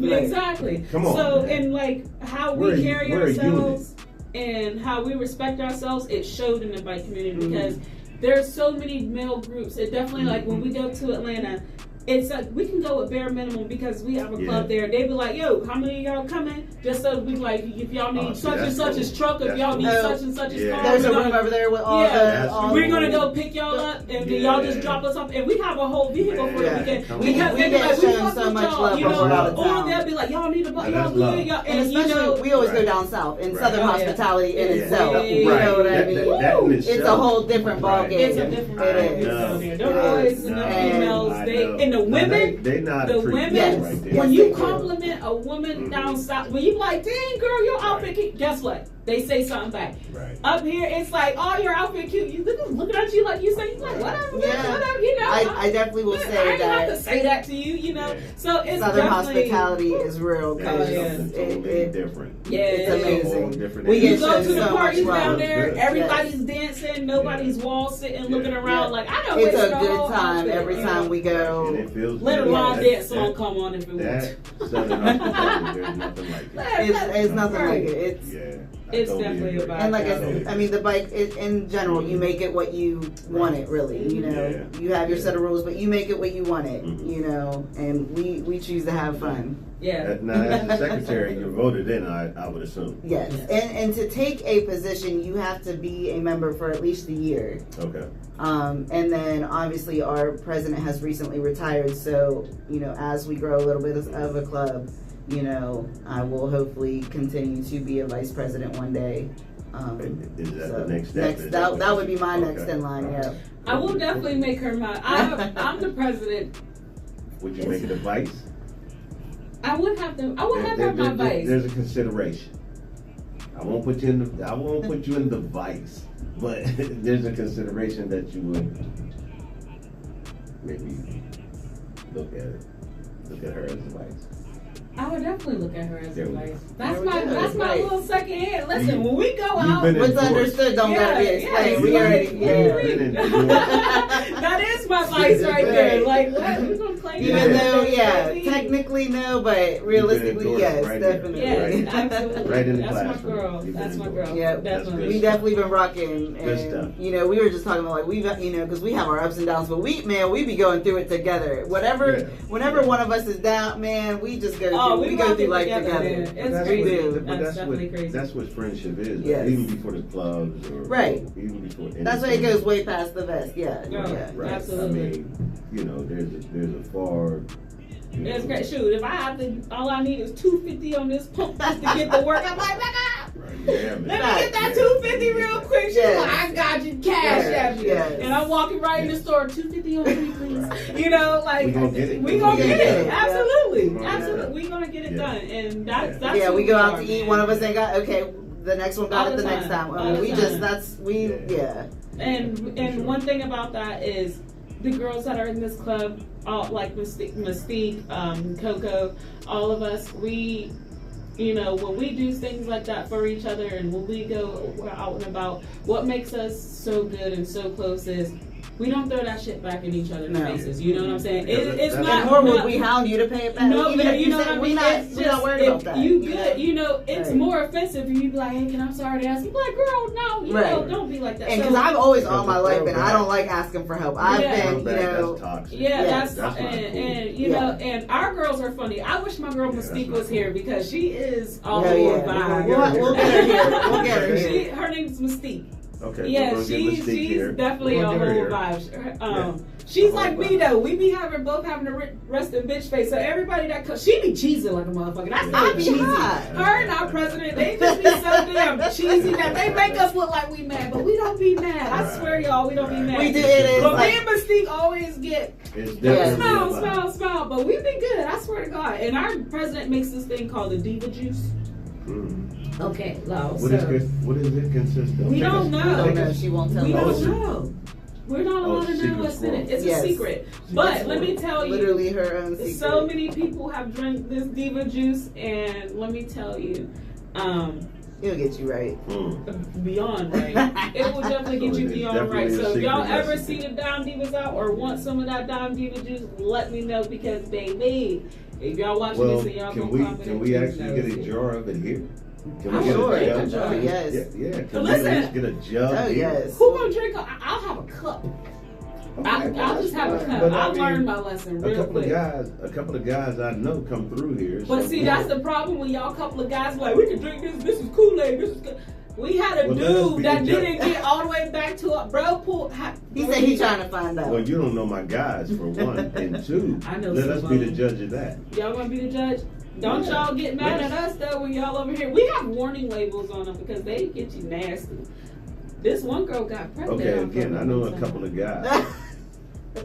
Exactly. Come on, So man. and like how we carry ourselves and how we respect ourselves, it showed in the bike community because there's so many male groups. It definitely like when we go to Atlanta, it's like we can go with bare minimum because we have a club there. They be like, yo, how many of y'all coming? Just so we like, if y'all need such and such as truck, if y'all need such and such as car. There's a room over there with all the. We're gonna go pick y'all up and then y'all just drop us off, and we have a whole vehicle for the weekend. Because they be like, we fuck with y'all, you know, or they'll be like, y'all need a bike, y'all good, y'all, and you know, we always go down south in Southern hospitality in itself. Yeah. You know what I mean? It's a whole different ballgame. It's a different ballgame. The boys and the females, they and the women. The women, when you compliment a woman down south, when you like, dang girl, your outfit cute, guess what? They say something back. Right. Up here, it's like, oh, your outfit cute. You looking at you like you say, like, whatever, whatever, you know. I definitely will say I didn't that. have to say that to you, you know. So it's Southern definitely hospitality is real. It's different. Yeah, it's amazing. We You get go to so the much parties love. down there, Good. everybody's dancing, nobody's wall sitting, looking around like, I don't It's waste a the good whole time outfit, every you time know. we go. And it feels Let a good. live That- dance that- song come on if it That wants. Southern hospitality, there's nothing like it. It's nothing like it. It's definitely about And like I that. said, I mean, the bike in general, you make it what you want it. Really, you know, you have your set of rules, but you make it what you want it. You know, and we choose to have fun. Yeah. Now, as the secretary, you're voted in, I would assume. Yes, and to take a position, you have to be a member for at least a year. Okay. And then obviously our president has recently retired, so you know, as we grow a little bit of a club, you know, I will hopefully continue to be a vice president one day. Is that the next step? That would be my next in line. Yeah. I will definitely make her my. I'm the president. Would you make it a vice? I would have to. I would have her my vice. There's a consideration. I won't put you in the vice, but there's a consideration that you would maybe look at it. look at her as advice. I would definitely look at her as There we advice. go. That's my little second hand. Listen, when we go You've out, been what's endorsed. understood don't gotta be explained. We already, that is my advice right there. Like, what? We gonna claim Even that? though, technically no, but realistically, endorsed yes, right here. definitely. Yes, absolutely. Right in the That's classroom. my girl. You've That's been my endorsed. girl. Yep. Definitely. We definitely been rocking, Good stuff. and we were just talking about like because we have our ups and downs, but we be going through it together. Whenever one of us is down, man, we just go through. We go through life together. It's That's crazy. what- but That's definitely crazy. That's what friendship is. Yes. Even before the clubs, or Right. even before. That's why it anything. goes way past the vest. Yeah. Yeah. Yeah. Right. Absolutely. I mean, there's a far. It's great. Shoot, if I have to, all I need is $250 on this pump just to get the work. I'm like, Right. Yeah, let me man. get that $250 real quick. She's Yes. like, I got you, cash Yes. at me. Yes. And I'm walking right in the store, $250 on me, please. Right. You know, like We gonna get it. We gonna get it. Yeah. Absolutely, We gonna get it. absolutely. We gonna get it Yeah. done, and that's Yeah, who we go out are, to eat. man. One of us ain't got. Okay, the next one got All it the the next time. time. All the We time. just yeah. And one thing about that is the girls that are in this club, all like Mystique, Coco, all of us, we, when we do things like that for each other, and when we're out and about, what makes us so good and so close is we don't throw that shit back in each other's faces. You know what I'm saying? It's that's- not. Nor would not- we hound you to pay it back. No, even if you know what I we mean. not, It's we're not worried if about that. you good, it's Right. more offensive if you be like, "Hey, can I'm sorry to ask?" You be like, "Girl, no, you Right. know, don't be like that." And So- because I've always all Because my the life girl been, back- I don't like asking for help. I've Yeah. been, That's toxic. Yeah, Yes. That's not and cool. you know, and our girls are funny. I wish my girl Yeah, that's Mystique not was cool. here because she is all Hell over yeah. vibe. We'll get her here. We'll get her here. Her name's Mystique. Okay. Yeah, we're gonna get Mystique she's here. definitely We're a gonna whole get her here. vibe. She's A like whole me vibe. though. We be both having a resting bitch face. So everybody that comes, she be cheesy like a motherfucker. That's I not be cheesy. hot. Her and our president, they just be so damn cheesy that they make us look like we mad, but we don't be mad. I Right. swear, y'all, we don't be Right. mad. We do. It is But like, me and Mystique always get It's Yeah. definitely smile. But we've been good. I swear to God. And our president makes this thing called the Diva Juice. Okay, Lau. What does it consist of? We don't know. I don't know. She won't tell We us. don't know. We're not allowed to know secret what's in it. sauce. It's Yes. a secret. But let me tell you, Literally her own secret. so many people have drank this Diva Juice, and let me tell you, It'll get you right. beyond right. It will definitely get So you it's beyond definitely right. a So if secret y'all ever recipe. see the Dyme Divas out or want some of that Dyme Diva Juice, let me know because baby, if y'all watching Well, this and y'all can gonna we comment, can we please actually know get it's a here. jar of it here? Can I'm we get sure, a yeah, jug? jar. Yes. Yeah. Can Listen. we at least get a jug? Oh, here? yes. Who gonna drink? I'll have a cup. Okay, I'll just have a fine. cup. But I I mean, learned my lesson real a quick. couple of guys I know come through here. But so see, we- that's the problem when y'all couple of guys like, we can drink this. This is Kool-Aid. This is good. We had a Well, let us dude be that the judge. didn't get all the way back to a bro pool. He said he's trying to find out. Well, you don't know my guys for one, and two. I know Let us some be of the them. judge of that. Y'all gonna be the judge? Don't Yeah. y'all get mad at us though when y'all over here. We have warning labels on them because they get you nasty. This one girl got pregnant. Okay, off again, of I know them. a couple of guys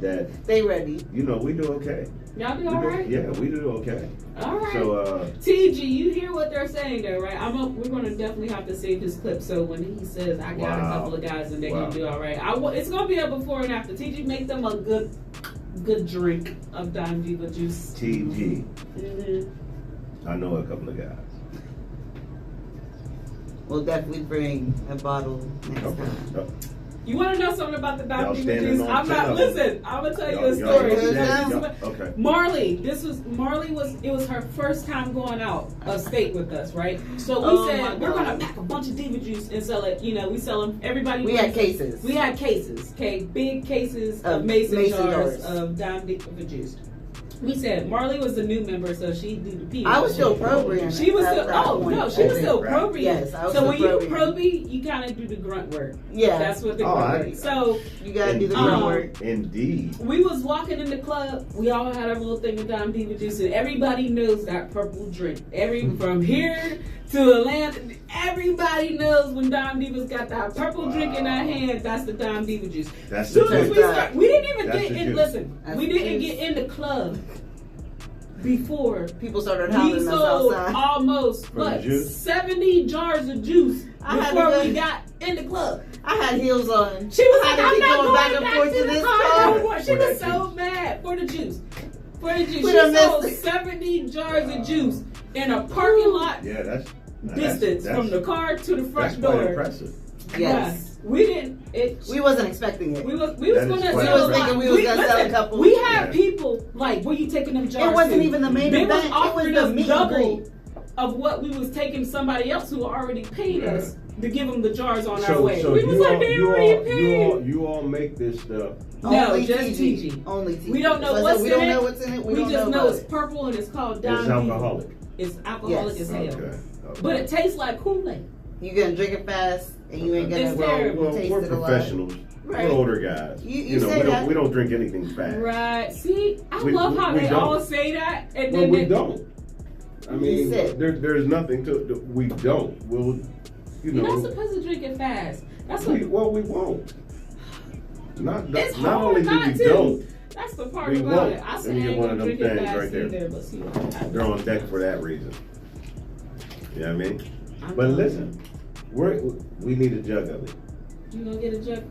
that They ready. we do okay. Y'all do We all do- right? Yeah, we do okay. All right. So TG, you hear what they're saying though, right? We're gonna definitely have to save this clip so when he says I got a Wow. couple of guys and they're Wow. gonna do all right. It's gonna be a before and after. TG, make them a good drink of Dyme Diva Juice. TG, Mm-hmm. I know a couple of guys. We'll definitely bring a bottle next Okay. time. Oh, You want to know something about the Dyme Y'all Diva standing Juice? on I'm 10 not. of them. Listen, I'm gonna tell you a y'all- story. y'all- Because y'all- Okay. Marley was her first time going out of state with us, right? So we Oh my said we're God. gonna pack a bunch of Diva Juice and sell it. We sell them. Everybody. We wants had it. cases. We had cases, okay, big cases of Of mason mason jars jars. of Dyme Diva Juice. We said Marley was a new member, so she did the P. I was still pro-brand. She was at still. that Oh point. no, she was Okay, still right. pro-B. Yes, I was so still when you pro-B. pro-B, you kind of do the grunt work. Yeah. That's what the Oh, grunt I- work. So You gotta do the Indeed. groundwork. Indeed. we was walking in the club. We all had our little thing of Dyme Diva Juice, and everybody knows that purple drink. From here to Atlanta, everybody knows when Dyme Diva's got that purple drink in her hand. That's the Dyme Diva Juice. That's As the soon as truth. we start, we didn't even That's get the in. juice. Listen, That's we the didn't juice. get in the club before People started we hollering us sold outside. almost For the juice? 70 jars of juice I had before to we go- got in the club. I had heels on. She was I like, had to I'm keep not going going back and forth to to the this car car. no more. She For was that so juice. mad for the juice. For the juice. We She done sold missed it. 70 jars of juice in a parking lot Yeah, distance from the car to the that's front quite door. impressive. Yes. We didn't. We wasn't expecting it. We was That gonna is quite sell a impressive. lot. We was gonna sell a listen, couple. We had Yeah. people like, where you taking them jars? It wasn't to? even the main They event. was offering it was us the meet and double greet. of what we was taking somebody else who already paid Yeah. us to give them the jars on our So way. so We was like, they already paid. you all make this stuff. No, Only just TG. TG. Only TG. We don't know So I what's said, we in don't it. know what's in it. We don't just know about it's it. purple and it's called It's Dyme Divaz. alcoholic. It's alcoholic Yes. as hell. Okay. But it tastes like Kool-Aid. You gonna drink it fast, and you ain't gonna It's terrible. Well, taste we're it a lot. professionals. Right. We're older guys. You know, say that. we don't drink anything fast. Right. See, I We- love how we they don't. all say that. And Well, then we they, don't. I mean, said. there's nothing to. We don't. We'll, you You're not know. supposed to drink it fast. That's what. We won't. It's Not hard only do not we to. don't. That's the part We about won't. it. I Let say me I get ain't one gonna of them drink it things fast right there. either, but see what happens. They're on deck for that reason. You know what I mean? I'm But gonna- listen, we need a jug of it. You gonna get a jug?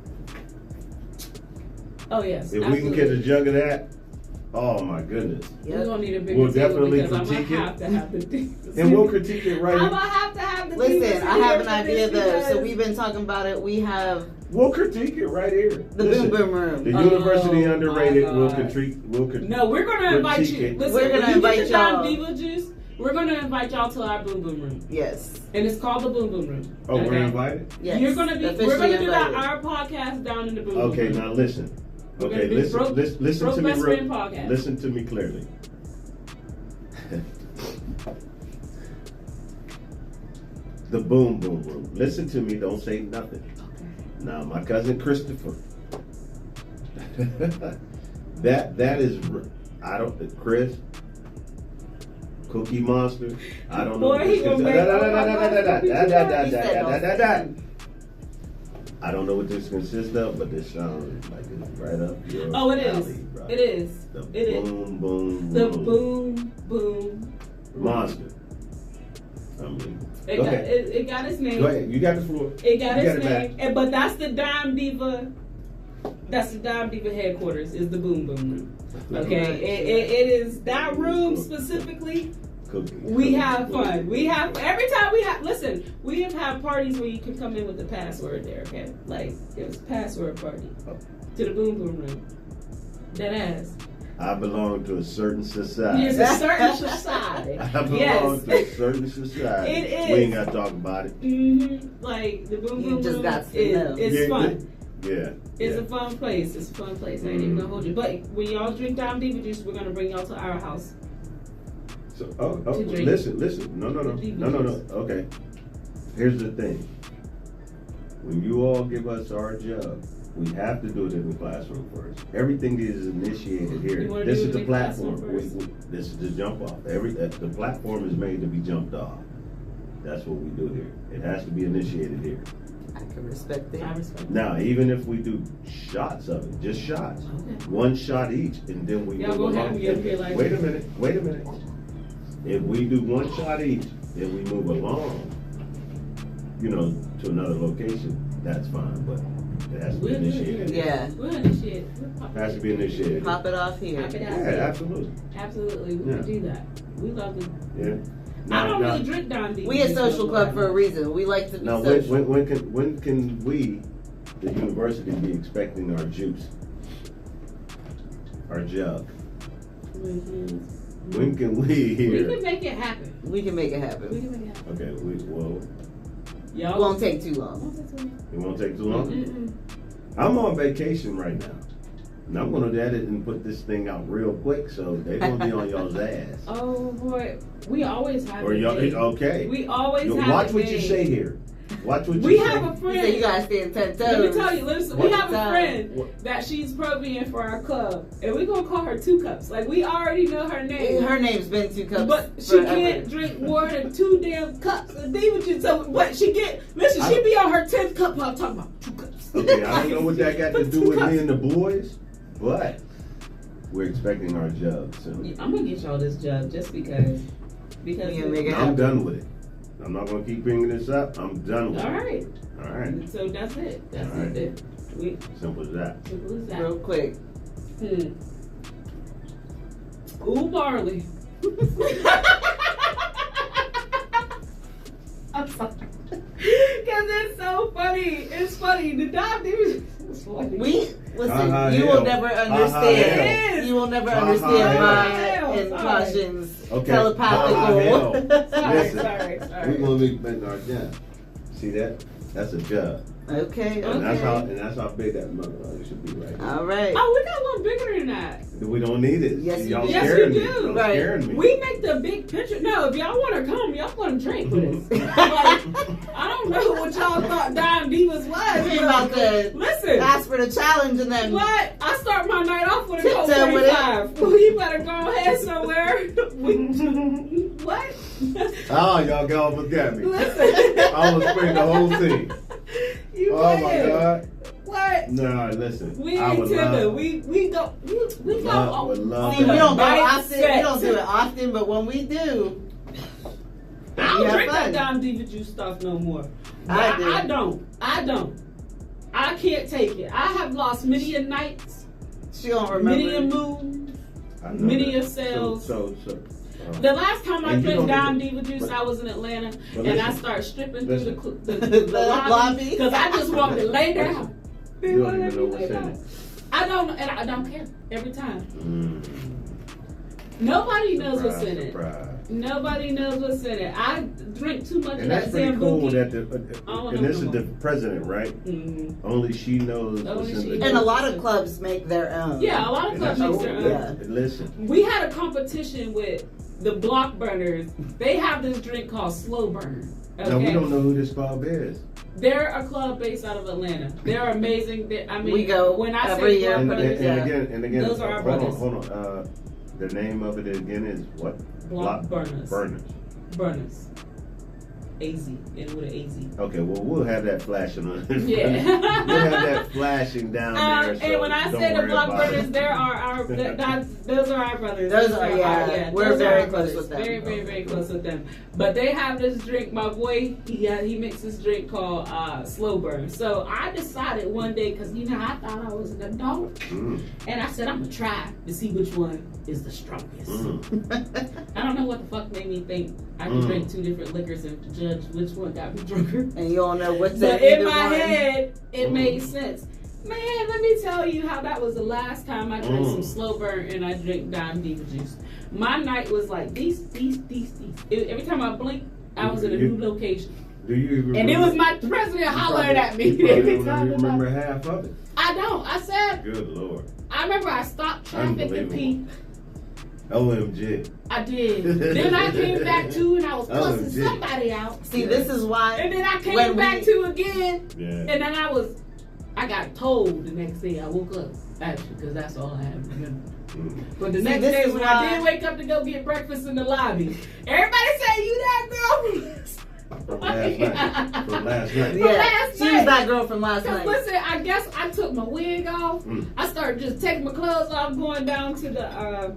Oh yes. If we can get a jug of that, oh my goodness. We're gonna need a bigger We'll table definitely because I'm critique gonna it. have to have the things. And we'll critique it right. I'm gonna have to have the Listen, things I have an here for idea this though. So because- we've been talking about it. We have We'll critique it right here. the Listen, Boom Boom Room. The Oh, university my underrated. We'll God. critique. No, we're gonna invite critique you. it. Listen, We're gonna when you invite get the Dyme y'all. Diva juice, we're gonna invite y'all to our Boom Boom Room, Yes. and it's called the Boom Boom Room. Oh, we're invited. Yes. You're gonna be. We're Officially gonna do that invited. our podcast down in the Boom Boom Okay, Room. now listen. We're Okay, gonna do listen. Broke- Listen Broke to me. Best Friend podcast. Listen to me clearly. The Boom Boom Room. Listen to me. Don't say nothing. Now, my cousin Christopher. that is. I don't. Chris. Cookie Monster. I don't know. Boy, he gonna make He said don't. I don't know what this consists of, but this sounds like it's right up your Oh, it is. alley, bro. It is. The It is. boom, boom, The boom. Boom Boom Monster. I mean, It go got, ahead. it got its name. Go ahead. You got the floor. It got You its got it name. And, but that's the Dyme Diva. That's the Dyme Diva headquarters. Is the Boom Boom Room. Okay. It is that room specifically. We have fun. We have every time we have. Listen, we have had parties where you can come in with the password there. Okay, like it was a password party to the Boom Boom Room. That ass. I belong to a certain society. It's a certain society. I belong Yes. to a certain society. It is. We ain't got to talk about it. Like the Boom You Boom just Room got to know. is Yeah, fun. Yeah. It's yeah. a fun place. It's a fun place. I ain't even gonna hold you. But when y'all drink Dyme Diva juice, we're gonna bring y'all to our house. So, to drink. listen. No. Okay. Here's the thing. When you all give us our jug, we have to do it in the classroom first. Everything is initiated here. You wanna This do is it the in the classroom platform. first? This is the jump off. The platform is made to be jumped off. That's what we do here. It has to be initiated here. I can respect I that. respect. Now, even if we do shots of it, just shots, Okay. one shot each, and then we Y'all move gonna have along. me up here like Wait a this. minute. If we do one shot each, then we move along, to another location, that's fine, but it has to be We'll do it initiated. here. Yeah. We'll initiate. We'll pop It has to be initiated. Pop it off here. Pop it Yeah, out here. absolutely. Absolutely, we Yeah. can do that. We love to. Yeah. I don't Now- really drink Dyme Diva. We a social club for a reason. We like to be Now, social. when can we, the university, be expecting our juice, our jug? When can we We hear? can make it happen. We can make it We happen. can make it happen. Okay, It Y'all won't take too long. it won't take too long. Mm-mm. I'm on vacation right now. And I'm gonna edit and put this thing out real quick, so they're gonna be on y'all's ass. Oh boy, we always have. Or it y'all, made. okay. We always You have. watch it what you made. say here. Watch what you We say. have a You friend. say you gotta stand 10 toes. Let me tell you, listen, we What? have a friend What? that she's probiing for our club, and we're gonna call her Two Cups. Like we already know her name. Her name's been 2 cups. But she forever. can't drink more than 2 damn cups of Diva juice. So, but she get, listen, she be on her 10th cup while I'm talking about 2 cups. Okay, I don't know what that got to Put do 2 with cups. me and the boys, but we're expecting our jug soon. I'm gonna get y'all this jug just because. You gonna make it I'm done with it. I'm not gonna keep bringing this up. I'm done with All it. right. All right. So that's it. That's All right. it. We Simple as that. simple as that. Real quick. Ooh, barley. I'm sorry. Because it's so funny. It's funny. The Dyme Divaz is funny. You will never understand. You will never understand mine and Caution's telepathical. Sorry. We're going to be betting our jab. See that? That's a jug. Okay. And that's how big that mother should be, right? All right. Oh, we got one bigger than that. We don't need it. Yes, y'all you do. scaring Yes, me. you do. Y'all Right. scaring me. We make the big picture. No, if y'all want to come, y'all want to drink with us. Like, I don't know what y'all thought Dyme Divaz was. We about to Listen. ask for the challenge and then What? I start my night off with a Coke Tiptoe with it. 45. Well, you better go ahead somewhere. What? Oh, y'all almost got me. Listen. I almost sprayed the whole thing. You Oh my playing. God. What? No, listen. We I ain't would tender. love- We go. We go. love- would love See, we don't go Night often. We set. don't do it often, but when we do, I don't have drink fun. that Dyme Divaz juice stuff no more. I do. I don't. I can't take it. I have lost many a nights, she don't many a remember. moon. I know many that. of sales. So. The last time I And you drank don't Dyme even- Divaz juice, but- I was in Atlanta, but and I listen, started stripping listen. through the The lobby? lobby because I just wanted to lay down. They You don't wouldn't let even know me what's lay in down. it. I don't, and I don't care every time. Mm. Nobody knows what's in it. Surprise. Nobody knows what's in it. I drink too much of And that that's pretty cool Zambuki. that don't and know this no is the more. president, right? Mhm. Only she knows Only what's in she the knows. And a lot of clubs make their own. Yeah, a lot of And clubs that's make cool. their own. Yeah. Listen. We had a competition with the Block Burners. They have this drink called Slow Burn. Okay? Now we don't know who this club is. They're a club based out of Atlanta. They're amazing. I mean, We go when I every say year. Block And Burners, again, Those are our hold brothers. on. The name of it again is what? Block Burners. Burners. Burners. AZ. And with an AZ. Okay, well we'll have that flashing on. Yeah. We'll have that flashing down there. So And when I don't say the worry Block about Burners, it. there are those are our brothers. Those are, yeah, we're those are very our close brothers. with them. Very, very, very close with them. But they have this drink. My boy, he makes this drink called Slow Burn. So I decided one day, because I thought I was an adult, Mm. and I said I'm gonna try to see which one is the strongest. Mm. I don't know what the fuck made me think I could drink two different liquors and judge which one got me drunker. And you don't know what's But in in either my one. head, it made sense. Man, let me tell you how that was the last time I drank some Slow Burn and I drank Dyme Divaz juice. My night was like these. Every time I blinked, I was in a new location. Do you even And it remember? was my president hollering at me You every probably time. don't remember half of it. I don't. I said, Good Lord. I remember I stopped traffic and Unbelievable. pee. OMG. I did. Then I came back to and I was cussing legit. somebody out. See, this is why. And then I came when back to again. Yeah. And then I got told the next day I woke up, actually, because that's all I have to remember. Mm. But the See, next this day is when why- I did wake up to go get breakfast in the lobby, everybody said, you that girl From last night. From last night. Yeah, last she was night. that girl from last Because night. listen, I guess I took my wig off. I started just taking my clothes off, going down to the,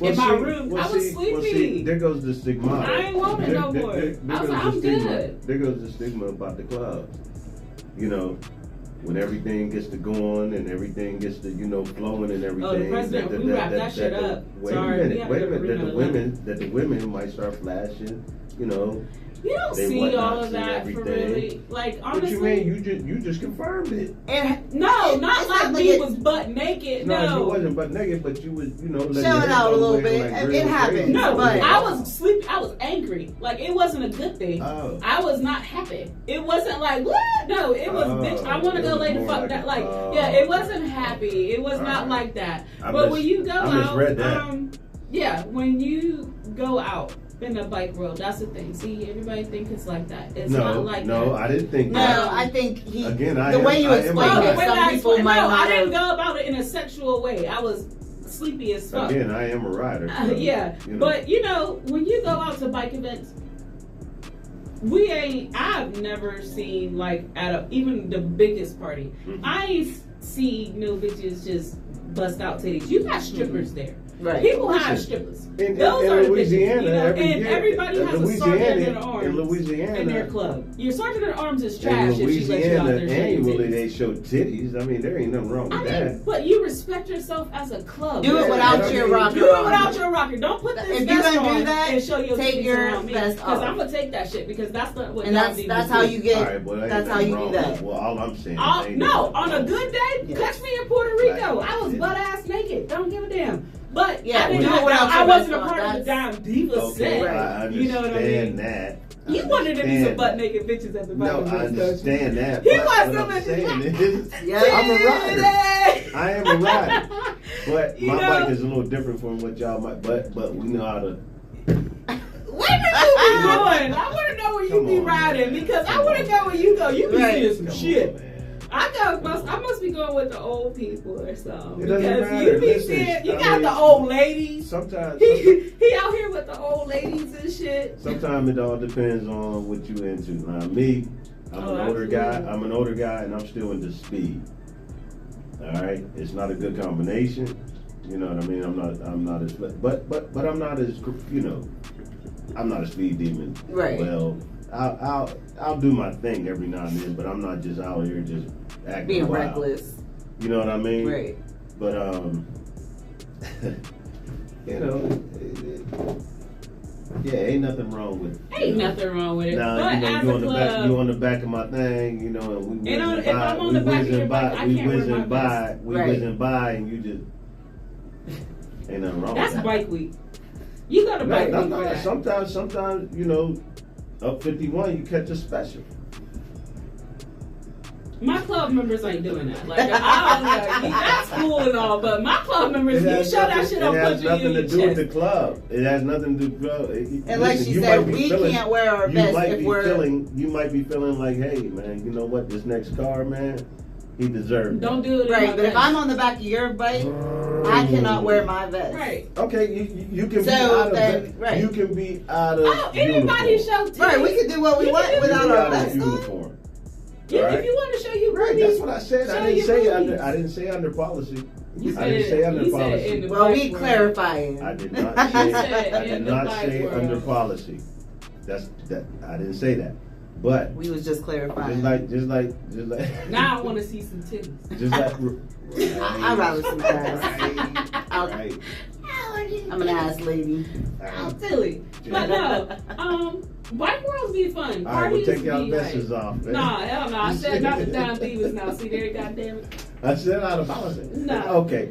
in my room. I was sleepy. There goes the stigma. I ain't want it no more. I was like, I'm good. There goes the stigma about the clubs. You know, when everything gets to going and everything gets to, flowing and everything. Oh, the president, we wrapped that shit up. Wait Sorry, a we minute, have wait to a minute. remember That the women might start flashing, You don't They see whatnots all of and that for everything. really. Like, honestly. What you mean? You just confirmed it. And No, not It's like not me like was butt naked. No, No. you wasn't butt naked, but you was, letting your Showing hair out a go little away bit. like It real happens. crazy. No, But- I was sleepy. I was angry. Like, it wasn't a good thing. Oh. I was not happy. It wasn't like, what? No, it was, bitch, I want to it go was lay the more fuck like down. a- Like, oh, yeah, it okay. wasn't happy. It was not Alright. like that. I But mis- when you go I out, misread that. yeah, when you go out in the bike world, that's the thing. See, everybody thinks it's like that. It's not like that. No, I didn't think no, that. I think he. Again, the way you explained Oh, it, the way some I people explained- might no, not I didn't have. go about it in a sexual way. I was sleepy as fuck. Again, I am a rider. So, Yeah, but when you go out to bike events, I've never seen like even the biggest party. Mhm. I ain't seen no bitches just bust out titties. You got strippers there. Right. People have strippers. In Those are the Louisiana, bitches, you know, every and year, everybody has a sergeant at arms in Louisiana, in their club. Your sergeant at arms is in trash if she lets you out Louisiana, there showing annually titties. they show titties. I mean, there ain't nothing wrong with that. But you respect yourself as a club. Do it without your rocker. Do it without your rocker. Don't put this If you vest gonna do on that, and show your take titties your around me. vest Because off. I'm gonna take that shit because that's not what. And that's how you get. All right, well, That's how you do that. Well, all I'm saying. No, on a good day, Yes. catch me in Puerto Rico. Right. I was butt ass naked. Don't give a damn. But Yeah, I, didn't, do it without I your wasn't a vest part on. of the Dyme Divaz Okay, set. I understand You know what I mean? that. You wanted to be some understand butt naked bitches at the No, bottom. I understand that. He but wants what some I'm of saying the- is, Yeah. I'm a rider. I am a rider. But You my know- bike is a little different from what y'all might. But we know how to. Where did you be going? I want to know where you Come be on, riding man. because I Come want to on. know where you go. You be Right. seeing some Come shit. on, man. I must be going with the old people or something. It doesn't Because matter. you be Listen, seeing, you I got mean, the old ladies. Sometimes. He out here with the old ladies and shit. Sometimes it all depends on what you into. Now me, I'm Oh, an older guy. absolutely. I'm an older guy, and I'm still into speed. All right, it's not a good combination. You know what I mean? I'm not as, but I'm not as, you know, I'm not a speed demon. Right. Well, I'll do my thing every now and then, but I'm not just out here just acting Being wild. reckless. You know what I mean? Right. But you know, yeah, ain't nothing wrong with. Ain't nothing wrong with it. Nah, but you know, as you a on the club, back, you on the back of my thing, you know, and we And whizzing if I'm on the back of your bike, I can't wear my vest. we Right. whizzing by, and you just ain't nothing wrong that's with that. bike week. You go to bike week for that. Sometimes, you know, up 51, you catch a special. My club members ain't doing that. Like, that's cool and all, but my club members, you show that shit on It has punching you nothing in to your do with chest. the club. It has nothing to do with And like she said, we can't wear our vest if we're. You might be feeling like, hey, man, you know what? This next car, man, he deserves. Don't do it. in Right, my but if vest. I'm on the back of your bike, I cannot wear my vest. Right. Okay, you can So be out of then, right. You can be out of Oh, anybody uniform. show titties. Right, we can do what we You want can do without You our out of vest on. uniform. Yeah, Alright. if you want to show you Right, boobies, that's what I said. show I didn't your say boobies. I didn't say under policy. You I didn't said- say under you said policy. in the Well, we bike world. clarifying. I did not You say. said I did in the not bike say world. under policy. That's that. I didn't say that. But We was just clarifying. just like. Now I want to see some titties. Just like. I'd rather see that. Right. I'm an ass lady. I'm silly. But no, bike worlds be fun. All right, we'll Parties take y'all be vests like, off, man. Nah, hell no. I said not the Dyme Divaz now. See there, goddamn it. I said out of policy. No. Okay.